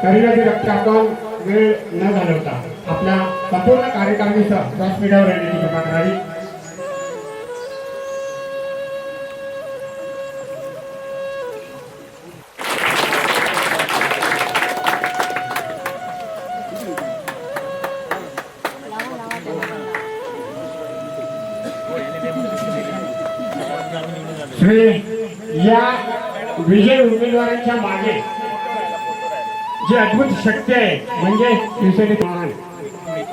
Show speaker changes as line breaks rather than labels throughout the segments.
शरीराची रक्त आपण वेळ न घालवता आपल्या संपूर्ण कार्यकारिणीसह व्यासपीठावर येण्याची कृपा करावी। या विजय उमेदवारांच्या मागे जी अद्भुत शक्ती आहे म्हणजे शिवसेनेत महान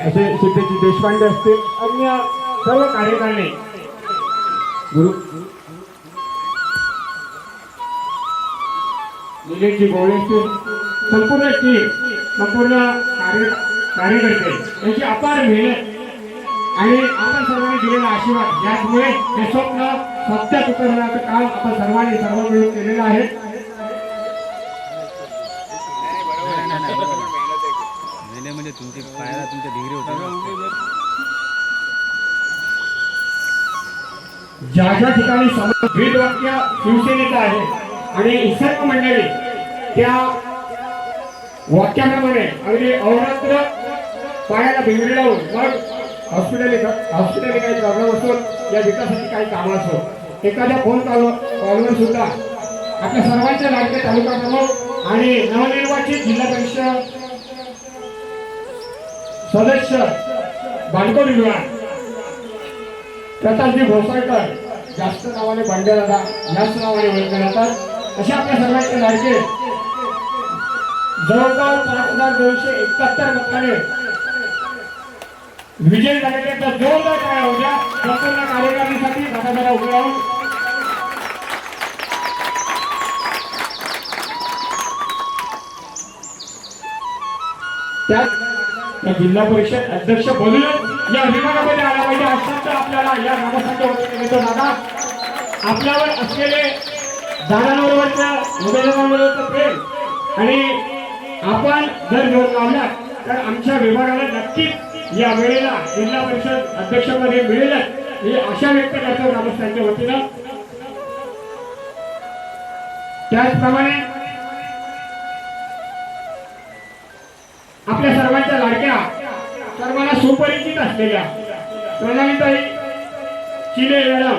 असे सिद्धेजी देशपांडे असतील, अन्य सर्व कार्यकारिणी निलेशजी गोळे असतील, संपूर्ण टीम, संपूर्ण कार्यकर्ते यांची अपार मेहनत आणि आपण सर्वांनी दिलेला आशीर्वाद यामुळे हे स्वप्न सत्यात उतरवण्याचं काम आपण सर्वांनी सर्व मिळून केलेलं आहे।
म्हणजे तुमची पायाला तुमच्या डिग्री होते
ज्या ज्या ठिकाणी ब्रीद वाक्य शिवसेनेचं आहे आणि सर्व मंडळी त्या वाक्याप्रमाणे अगदी अहोरात्र पायाला भिंगरी लावून मग हॉस्पिटल काही प्रॉब्लेम असो या विकासाची काही कामं असो एखाद्या फोन कॉलवर सुद्धा आपल्या सर्वांच्या लाडके तालुका प्रमुख आणि नवनिर्वाचित जिल्हा परिषद सदस्य बांडकोर विभाग प्रतापजी भोसळकर, जास्त नावाने भांडेदादा याच नावाने ओळखले जातात, अशा आपल्या सर्वांचे लाडके जवळपास 5271 मताने विजय झालेले तर जोरदार काय होऊ द्या संपूर्ण कार्यकारिणीसाठी दादा उभे राहून त्या जिल्हा परिषद अध्यक्ष बोलूनच या विभागामध्ये आला पाहिजे असं आपल्याला या ग्रामस्थांच्या वतीने देतो। दादा आपल्यावर असलेले दादांबरोबरचं उमेदवारांबरोबरचं प्रेम आणि आपण जर जोर लावला तर आमच्या विभागाला नक्कीच या वेळेला जिल्हा परिषद अध्यक्षपदी मिळेलच ही आशा व्यक्त करतो ग्रामस्थांच्या वतीनं। त्याचप्रमाणे आपल्या सर्वांच्या लाडक्या सर्वांना सुपरिचित असलेल्या प्रणालीताई चिले मॅडम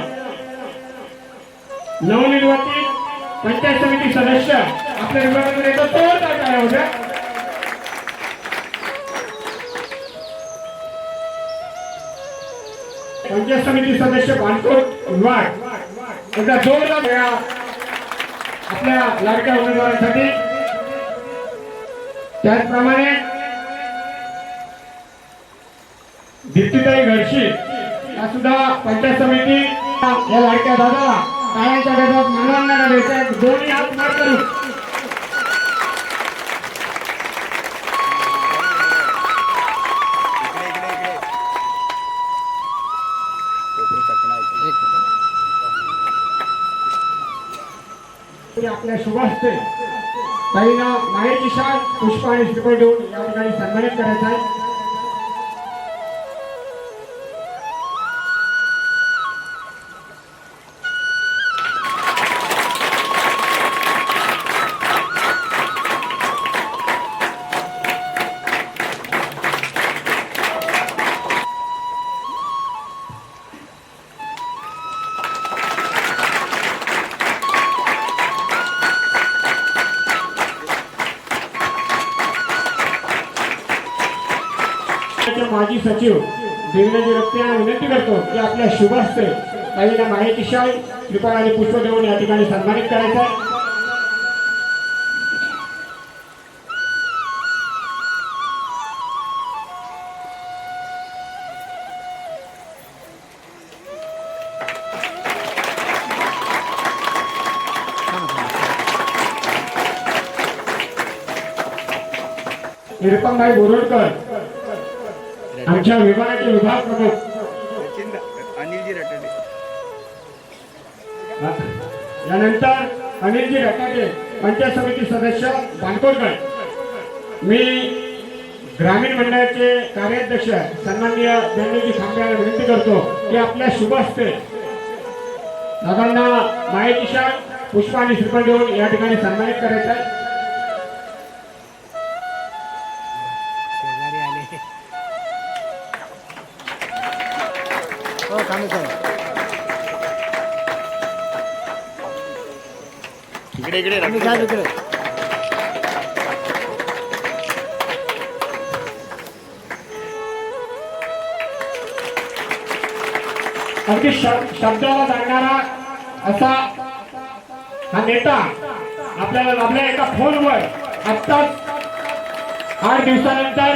नवनिर्वाचित पंचायत समिती सदस्य आपल्या विभागामध्ये येतो जोरदार काय होत्या। पंचायत समिती सदस्य बांडकोर विभाग एकदा जोरदार आपल्या लाडक्या उमेदवारांसाठी। त्याचप्रमाणे दीप्तीताई घडशी या सुद्धा पंचायत समिती या लाडक्या दादाला टाळ्यांच्या गजरात मानवंदना द्यायच्या दोन्ही हात वर करून आपल्या शुभास्ते ताईंना मायेची शाल पुष्प आणि श्रीफळ देऊन या ठिकाणी सन्मानित करायचं आहे। माजी सचिव देवनाजी रक्ते यांना विनंती करतो की आपल्या शुभ हस्ते ताईंना मायेची शाल श्रीफळ आणि पुष्प देऊन या ठिकाणी सन्मानित करायचं आहे। निरुपमभाई बोरडकर आमच्या विभागाचे विभाग प्रमुख यानंतर अनिलजी रटाटे पंचायत समिती सदस्य बांडकोरकर, मी ग्रामीण मंडळाचे कार्याध्यक्ष सन्माननीय देवनाजी खांबे यांना विनंती करतो की आपल्या शुभ हस्ते दादांना मायेची शाल पुष्प आणि श्रीफळ देऊन या ठिकाणी सन्मानित करायचं आहे।
इकडे इकडे
अगदी शब्दाला जाणणारा असा हा नेता आपल्याला लाभला एका फोनवर आत्ताच 8 दिवसानंतर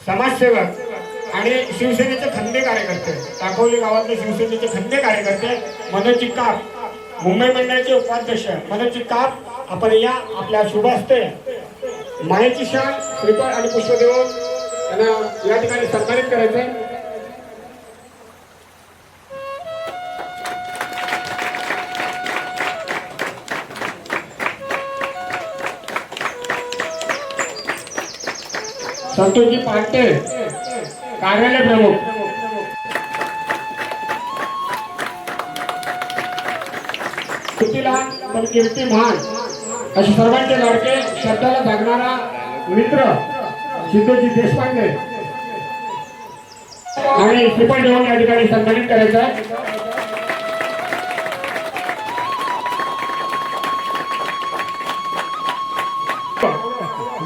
समाजसेवक आणि शिवसेनेचे खंदे कार्यकर्ते टाकोली गावातले शिवसेनेचे खंदे कार्यकर्ते मनोज चिक्कार मुंबई मंडळाचे उपाध्यक्ष मनोज चिक्कार आपण या आपल्या शुभ हस्ते मायेची शाल श्रीफळ आणि पुष्प देऊन त्यांना या ठिकाणी सन्मानित करायचे संतोषजी पाटे कार्यालय प्रमुख कीर्तीला पण कीर्ती महान असे सर्वांचे लाडके शब्दाला जागणारा मित्र सिद्धोजी देशपांडे आणि श्रीफळ देऊन या ठिकाणी सन्मानित करायचं आहे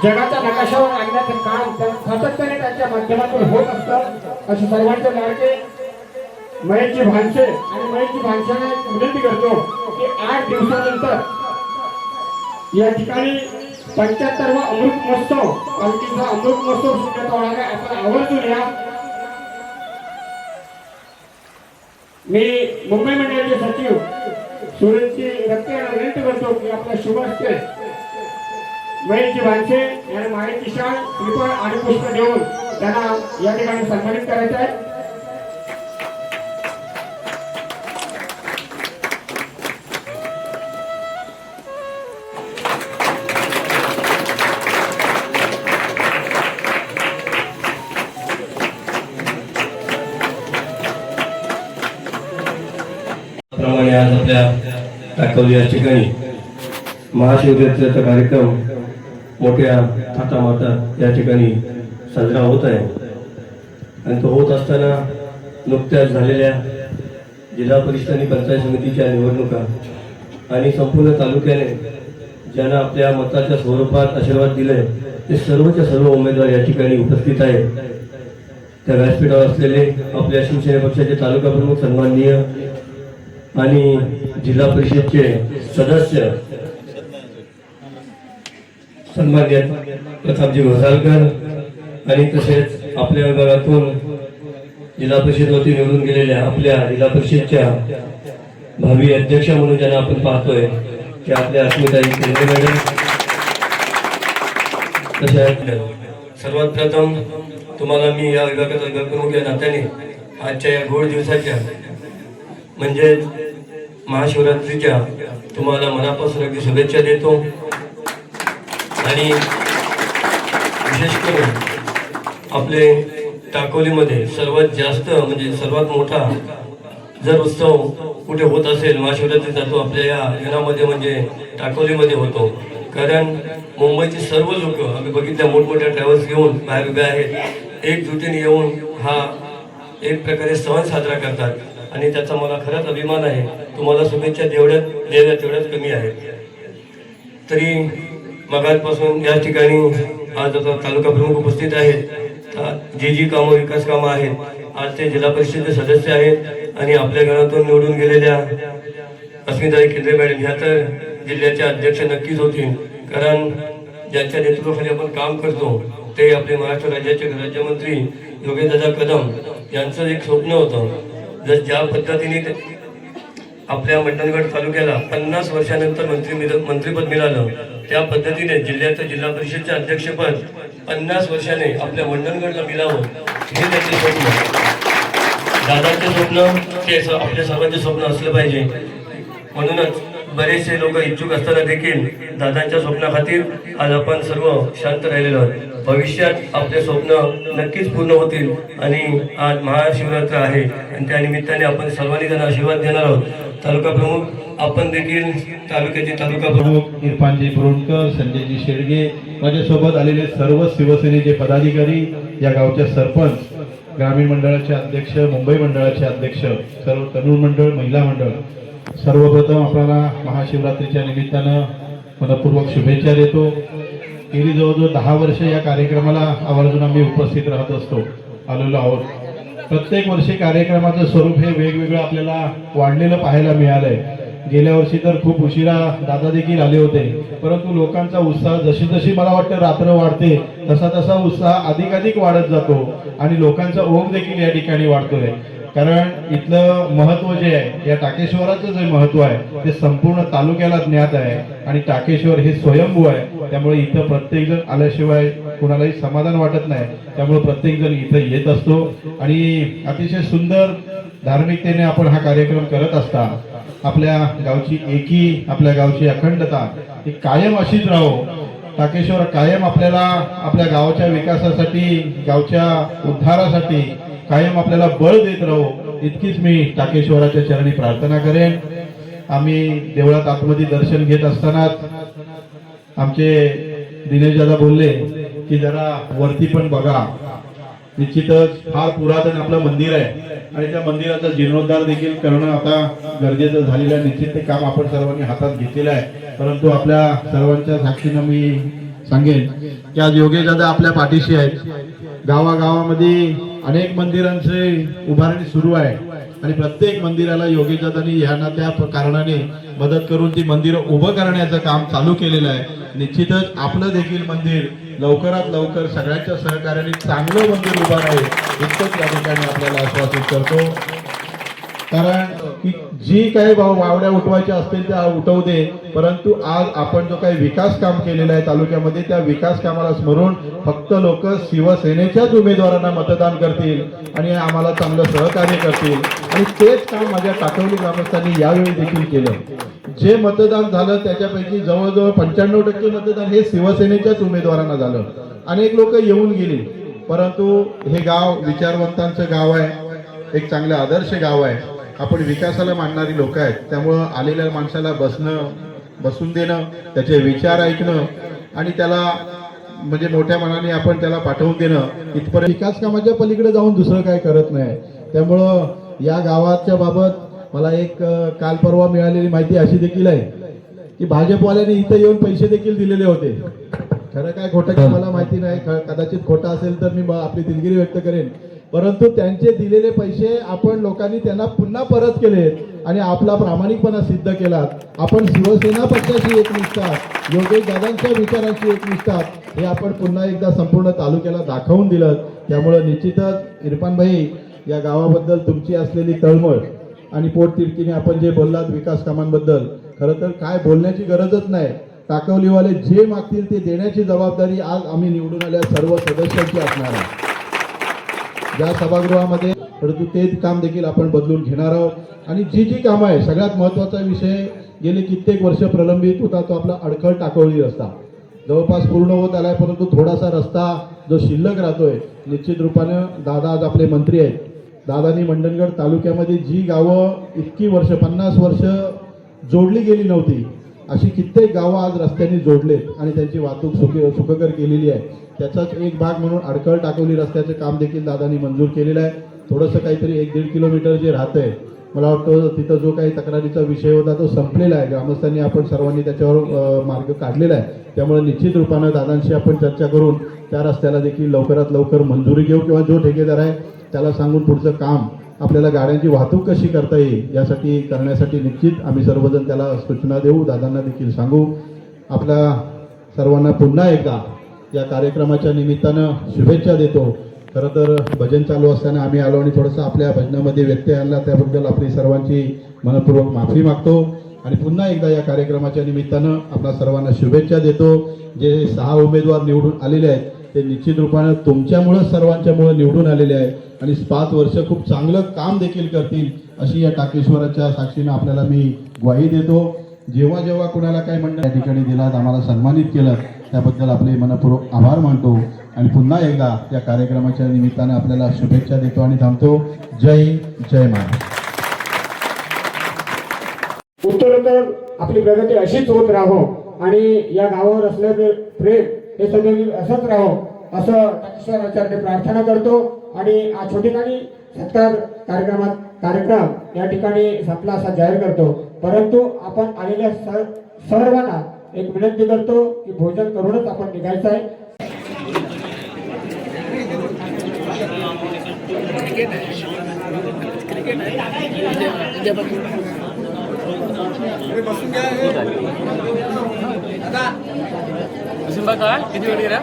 जगाच्या नकाशावर आणण्याचं काम सातत्याने त्यांच्या माध्यमातून होत असतं असे सर्वांचे लाडके महेशजी भानसे आणि महेशजी भानसेने विनंती करतो की 8 दिवसानंतर या ठिकाणी 75वा अमृत महोत्सव पालखीचा अमृत महोत्सव सुरू होणार आहे आपण आवर्जून या मी मुंबई मंडळाचे सचिव सुरेशजी रक्ते यांना विनंती करतो की आपल्या शुभ हस्ते महेशजी भानसे यांना मायेची शाल श्रीफळ आणि पुष्प देऊन त्यांना या ठिकाणी सन्मानित करायचं आहे
प्रमाणे आज आपल्या टाकवली या ठिकाणी महाशिवरात्रीचा कार्यक्रम मोठ्या थाटामाटात या ठिकाणी साजरा होत आहे आणि तो होत असताना नुकत्याच झालेल्या जिल्हा परिषद आणि पंचायत समितीच्या निवडणुका आणि संपूर्ण तालुक्याने ज्यांना आपल्या मताच्या स्वरूपात आशीर्वाद दिले ते सर्वच्या सर्व उमेदवार या ठिकाणी उपस्थित आहेत त्या व्यासपीठावर असलेले आपल्या शिवसेना पक्षाचे तालुका प्रमुख सन्माननीय आणि जिल्हा परिषदचे सदस्य सन्माननीय प्रतापजी घोसाळकर आणि तसेच आपल्या विभागातून जिल्हा परिषद वती निवडून गेलेल्या आपल्या जिल्हा परिषदच्या भावी अध्यक्ष म्हणून ज्यांना आपण पाहतोय की आपल्या अस्मिताई केंद्रे मॅडम तसेच सर्वात प्रथम तुम्हाला मी या विभागाचा विभाग प्रमुख या नात्याने आजच्या या गोड दिवसाच्या म्हणजे महाशिवरात्रीच्या तुम्हाला मनापासून अगदी शुभेच्छा देतो आणि विशेष करून आपले टाकोलीमध्ये सर्वात जास्त म्हणजे सर्वात मोठा जर उत्सव कुठे होत असेल महाशिवरात्रीचा तो आपल्या या घरामध्ये म्हणजे टाकोलीमध्ये होतो कारण मुंबईचे सर्व लोक आम्ही बघितल्या मोठमोठ्या ट्रॅव्हल्स घेऊन बाहेर उभे आहेत एकजुटीने येऊन हा एक प्रकारे सण साजरा करतात आणि त्याचा मला खरंच अभिमान आहे तुम्हाला शुभेच्छा तेवढ्याच कमी आहेत तरी मगाचपासून या ठिकाणी आज आता तालुका प्रमुख उपस्थित आहेत जी कामं विकास कामं आहेत आज ते जिल्हा परिषदेचे सदस्य आहेत आणि आपल्या घरातून निवडून गेलेल्या अस्मिताई केंद्रे मॅडम ह्या तर जिल्ह्याचे अध्यक्ष नक्कीच होतील कारण ज्यांच्या नेतृत्वाखाली आपण काम करतो ते आपले महाराष्ट्र राज्याचे राज्यमंत्री योगेशदादा कदम यांचं एक स्वप्न होतं जर ज्या पद्धतीने आपल्या मंडणगड तालुक्याला 50 वर्षानंतर मंत्रिपद मिळालं त्या पद्धतीने जिल्ह्याचं जिल्हा परिषदचे अध्यक्षपद 50 वर्षाने आपल्या मंडणगडला मिळावं हे त्याचे स्वप्न दादाचे स्वप्न ते आपल्या सर्वांचे स्वप्न असलं पाहिजे म्हणूनच बरेचसे लोक इच्छुक असताना देखील दादांच्या स्वप्नाखातीर आज आपण सर्व शांत राहिलेलो आहोत. भविष्यात आपले स्वप्न नक्कीच पूर्ण होतील आणि आज महाशिवरात्र आहे आणि त्या निमित्ताने आपण सर्वांनी त्यांना आशीर्वाद देणार आहोत. तालुका प्रमुख आपण देखील तालुक्याचे तालुका प्रमुख
इरफानजी बुरुणकर, संजयजी शेडगे, माझ्यासोबत आलेले सर्व शिवसेनेचे पदाधिकारी, या गावचे सरपंच, ग्रामीण मंडळाचे अध्यक्ष, मुंबई मंडळाचे अध्यक्ष, सर्व तरुण मंडळ, महिला मंडळ, सर्वप्रथम आपल्याला महाशिवरात्रीच्या निमित्तानं मनपूर्वक शुभेच्छा देतो. गेली जवळजवळ 10 वर्ष या कार्यक्रमाला आवर्जून आम्ही उपस्थित राहत आलेलो आहोत. प्रत्येक वर्षी कार्यक्रमाचं स्वरूप हे वेगवेगळं आपल्याला वाढलेलं पाहायला मिळालंय. गेल्या वर्षी तर खूप उशिरा दादा देखील आले होते, परंतु लोकांचा उत्साह जशी जशी मला वाटतं रात्र वाढते तसा तसा उत्साह अधिकाधिक वाढत जातो आणि लोकांचा ओघ देखील या ठिकाणी वाढतोय. कारण इथलं महत्व जे आहे, या टाकेश्वराचं जे महत्व आहे ते संपूर्ण तालुक्याला ज्ञात आहे आणि टाकेश्वर हे स्वयंभू आहे. त्यामुळे इथं प्रत्येक जण आल्याशिवाय कोणालाही समाधान वाटत नाही. त्यामुळे प्रत्येक जण इथं येत असतो आणि अतिशय सुंदर धार्मिकतेने आपण हा कार्यक्रम करत असता आपल्या गावची एकी, आपल्या गावची अखंडता ही कायम अशीच राहो. टाकेश्वर कायम आपल्याला आपल्या गावाच्या विकासासाठी, गावच्या उद्धारासाठी कायम आपल्याला बळ देत राहू, इतकीच मी टाकेश्वराच्या चरणी प्रार्थना करेन. आम्ही देवळात आतमध्ये दर्शन घेत असताना आमचे दिनेश दादा बोलले की जरा वरती पण बघा. निश्चितच फार पुरातन आपलं मंदिर आहे आणि त्या मंदिराचा जीर्णोद्धार देखील करणं आता गरजेचं झालेलं आहे. निश्चित ते काम आपण सर्वांनी हातात घेतलेलं आहे. परंतु आपल्या सर्वांच्या साक्षीनं मी सांगेन की आज योगेश दादा आपल्या पाठीशी आहेत. गावागावामध्ये अनेक मंदिरांचे उभारणी सुरू आहे आणि प्रत्येक मंदिराला योगेश दादांनी ह्यांना त्या कारणाने मदत करून ती मंदिरं उभं करण्याचं काम चालू केलेलं आहे. निश्चितच आपलं देखील मंदिर लवकरात लवकर सगळ्यांच्या सहकार्याने चांगलं मंदिर उभं राहील इतकंच या ठिकाणी आपल्याला आश्वासित करतो. कारण की जी काही वावड्या उठवायच्या असतील त्या उठवू दे, परंतु आज आपण जो काही विकास काम केलेला आहे तालुक्यामध्ये त्या विकास कामाला स्मरून फक्त लोक शिवसेनेच्याच उमेदवारांना मतदान करतील आणि आम्हाला चांगलं सहकार्य करतील आणि तेच काम माझ्या टाकवली ग्रामस्थांनी यावेळी देखील केलं. जे मतदान झालं त्याच्यापैकी जवळजवळ 95% मतदान हे शिवसेनेच्याच उमेदवारांना झालं. अनेक लोक येऊन गेली, परंतु हे गाव विचारवंतांचं गाव आहे, एक चांगलं आदर्श गाव आहे. आपण विकासाला मानणारी लोक आहेत. त्यामुळं आलेल्या माणसाला बसून देणं, त्याचे विचार ऐकणं आणि त्याला म्हणजे मोठ्या मनाने आपण त्याला पाठवून देणं इथपर्यंत. विकास कामाच्या पलीकडे जाऊन दुसरं काय करत नाही. त्यामुळं या गावाच्या बाबत मला एक काल परवा मिळालेली माहिती अशी देखील आहे की भाजपवाल्यांनी इथं येऊन पैसे देखील दिलेले होते. खरं काय खोटं काय मला माहिती नाही, कदाचित खोटं असेल तर मी आपली दिलगिरी व्यक्त करेन. परंतु त्यांचे दिलेले पैसे आपण लोकांनी त्यांना पुन्हा परत केले आणि आपला प्रामाणिकपणा सिद्ध केला. आपण शिवसेना पक्षाशी एकनिष्ठ आहात, योगेश दादांच्या विचारांशी एकनिष्ठ आहात हे आपण पुन्हा एकदा संपूर्ण तालुक्याला दाखवून दिलं. त्यामुळे निश्चितच इरफान भाई, या गावाबद्दल तुमची असलेली तळमळ आणि पोटतिडकीने आपण जे बोललात विकास कामांबद्दल, खरं तर काय बोलण्याची गरजच नाही. टाकवलीवाले जे मागतील ते देण्याची जबाबदारी आज आम्ही निवडून आल्या सर्व सदस्यांची असणार आहे या सभागृहामध्ये. परंतु तेच काम देखील आपण बदलून घेणार आहोत आणि जी कामं आहे, सगळ्यात महत्त्वाचा विषय गेले कित्येक वर्ष प्रलंबित होता तो आपला अडखळ टाकवली रस्ता जवळपास पूर्ण होत आलाय. परंतु थोडासा रस्ता जो शिल्लक राहतोय, निश्चित रूपानं दादा आज आपले मंत्री आहेत. दादानी मंडणगड तालुक्यामध्ये जी गावं इतकी वर्ष 50 वर्ष जोडली गेली नव्हती, अशी कित्येक गावं आज रस्त्यांनी जोडलेत आणि त्यांची वाहतूक सुखकर केलेली आहे. त्याचाच एक भाग म्हणून अडखळ टाकवली रस्त्याचं काम देखील दादांनी मंजूर केलेलं आहे. थोडंसं काहीतरी 1-1.5 किलोमीटर जे राहतंय, मला वाटतं तिथं जो काही तक्रारीचा विषय होता तो संपलेला आहे. ग्रामस्थांनी आपण सर्वांनी त्याच्यावर मार्ग काढलेला आहे. त्यामुळे निश्चित रूपानं दादांशी आपण चर्चा करून त्या रस्त्याला देखील लवकरात लवकर मंजुरी घेऊ किंवा जो ठेकेदार आहे त्याला सांगून पुढचं काम आपल्याला गाड्यांची वाहतूक कशी करता येईल यासाठी करण्यासाठी निश्चित आम्ही सर्वजण त्याला सूचना देऊ, दादांना देखील सांगू. आपल्या सर्वांना पुन्हा एकदा या कार्यक्रमाच्या निमित्तानं शुभेच्छा देतो. खरं तर भजन चालू असताना आम्ही आलो आणि थोडंसं आपल्या भजनामध्ये व्यत्यय आणला, त्याबद्दल आपली सर्वांची मनपूर्वक माफी मागतो आणि पुन्हा एकदा या कार्यक्रमाच्या निमित्तानं आपल्या सर्वांना शुभेच्छा देतो. जे 6 उमेदवार निवडून आलेले आहेत ते निश्चित रूपानं तुमच्यामुळं सर्वांच्यामुळं निवडून आलेले आहेत आणि 5 वर्ष खूप चांगलं काम देखील करतील अशी या टाकेश्वराच्या साक्षीनं आपल्याला मी ग्वाही देतो. जेव्हा जेव्हा कुणाला काही म्हणणं या ठिकाणी दिलात, आम्हाला सन्मानित केलं, त्याबद्दल आपले मनपूर्वक आभार मानतो आणि पुन्हा एकदा या कार्यक्रमाच्या निमित्तानं आपल्याला शुभेच्छा देतो आणि थांबतो. जय जय महाराज.
उत्तरोत्तर आपली प्रगती अशीच होत राहो आणि या गावावर असलेले प्रेम हे सदैव असंच राहो असं ईश्वराचरणी प्रार्थना करतो. आणि आज छोटेखानी सत्कार कार्यक्रम या ठिकाणी आपला असा जाहीर करतो. परंतु आपण आलेल्या सर्वांना एक विनंती करतो की भोजन करूनच आपण निघायचं आहे.
बघा किती वेळ